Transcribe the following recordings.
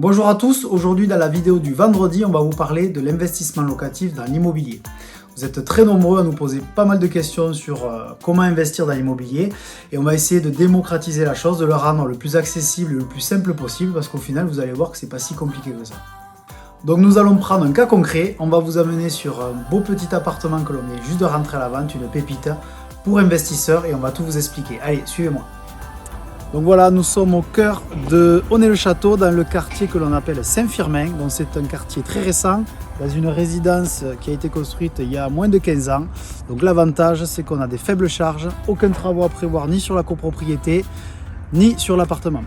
Bonjour à tous, aujourd'hui dans la vidéo du vendredi, on va vous parler de l'investissement locatif dans l'immobilier. Vous êtes très nombreux à nous poser pas mal de questions sur comment investir dans l'immobilier et on va essayer de démocratiser la chose, de le rendre le plus accessible et le plus simple possible parce qu'au final vous allez voir que c'est pas si compliqué que ça. Donc nous allons prendre un cas concret, on va vous amener sur un beau petit appartement que l'on vient juste de rentrer à la vente, une pépite pour investisseurs et on va tout vous expliquer. Allez, suivez-moi. Donc voilà, nous sommes au cœur de Honnay-le-Château, dans le quartier que l'on appelle Saint-Firmin. Donc c'est un quartier très récent, dans une résidence qui a été construite il y a moins de 15 ans. Donc l'avantage, c'est qu'on a des faibles charges, aucun travaux à prévoir ni sur la copropriété, ni sur l'appartement.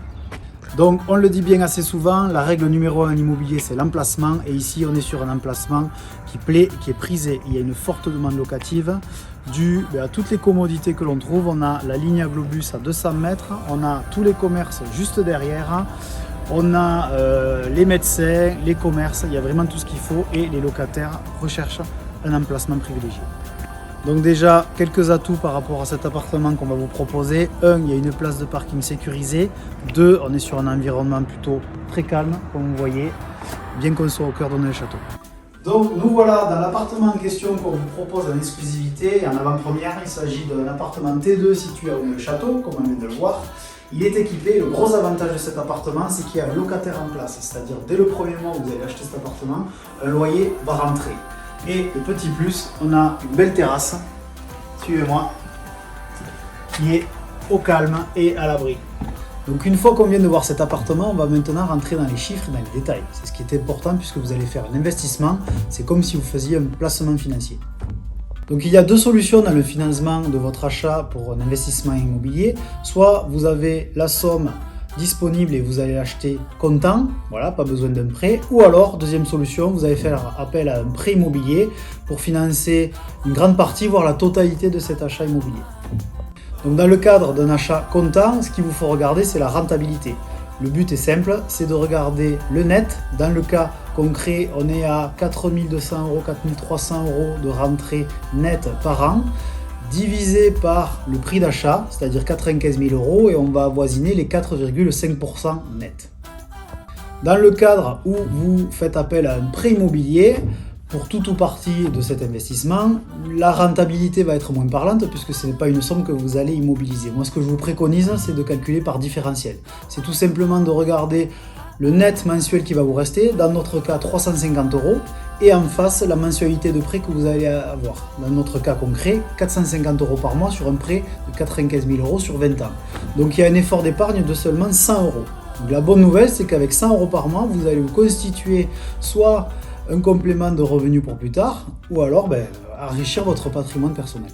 Donc on le dit bien assez souvent, la règle numéro 1 en immobilier, c'est l'emplacement. Et ici, on est sur un emplacement qui plaît, qui est prisé. Il y a une forte demande locative due à toutes les commodités que l'on trouve. On a la ligne à globus à 200 mètres, on a tous les commerces juste derrière, on a les médecins, les commerces, il y a vraiment tout ce qu'il faut et les locataires recherchent un emplacement privilégié. Donc déjà, quelques atouts par rapport à cet appartement qu'on va vous proposer. 1, il y a une place de parking sécurisée. 2, on est sur un environnement plutôt très calme, comme vous voyez, bien qu'on soit au cœur d'Honnay-le-Château. Donc nous voilà dans l'appartement en question qu'on vous propose en exclusivité et en avant-première. Il s'agit d'un appartement T2 situé à Honnay-le-Château, comme on vient de le voir. Il est équipé, le gros avantage de cet appartement, c'est qu'il y a un locataire en place. C'est-à-dire dès le premier mois où vous allez acheter cet appartement, un loyer va rentrer. Et le petit plus, on a une belle terrasse, suivez-moi, qui est au calme et à l'abri. Donc une fois qu'on vient de voir cet appartement, on va maintenant rentrer dans les chiffres et dans les détails. C'est ce qui est important puisque vous allez faire un investissement, c'est comme si vous faisiez un placement financier. Donc il y a deux solutions dans le financement de votre achat pour un investissement immobilier. Soit vous avez la somme disponible et vous allez l'acheter comptant, voilà, pas besoin d'un prêt. Ou alors, deuxième solution, vous allez faire appel à un prêt immobilier pour financer une grande partie, voire la totalité de cet achat immobilier. Donc dans le cadre d'un achat comptant, ce qu'il vous faut regarder, c'est la rentabilité. Le but est simple, c'est de regarder le net. Dans le cas concret, on est à 4 200 €, 4 300 € de rentrée nette par an, divisé par le prix d'achat, c'est-à-dire 95 000 €, et on va avoisiner les 4,5% net. Dans le cadre où vous faites appel à un prêt immobilier, pour tout ou partie de cet investissement, la rentabilité va être moins parlante puisque ce n'est pas une somme que vous allez immobiliser. Moi, ce que je vous préconise, c'est de calculer par différentiel. C'est tout simplement de regarder le net mensuel qui va vous rester, dans notre cas 350 €, et en face la mensualité de prêt que vous allez avoir. Dans notre cas concret, 450 € par mois sur un prêt de 95 000 € sur 20 ans. Donc il y a un effort d'épargne de seulement 100 €. Donc, la bonne nouvelle, c'est qu'avec 100 € par mois, vous allez vous constituer soit un complément de revenus pour plus tard, ou alors enrichir votre patrimoine personnel.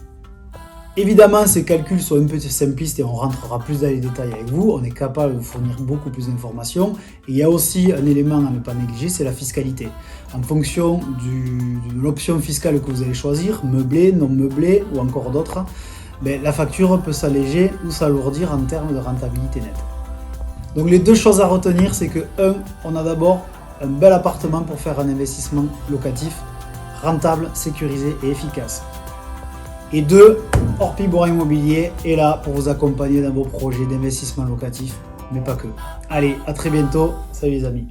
Évidemment, ces calculs sont un peu simplistes et on rentrera plus dans les détails avec vous. On est capable de vous fournir beaucoup plus d'informations. Et il y a aussi un élément à ne pas négliger, c'est la fiscalité. En fonction de l'option fiscale que vous allez choisir, meublé, non meublé ou encore d'autres, la facture peut s'alléger ou s'alourdir en termes de rentabilité nette. Donc les deux choses à retenir, c'est que 1, on a d'abord un bel appartement pour faire un investissement locatif, rentable, sécurisé et efficace. Et 2, Orpi Bourrin Immobilier est là pour vous accompagner dans vos projets d'investissement locatif, mais pas que. Allez, à très bientôt, salut les amis.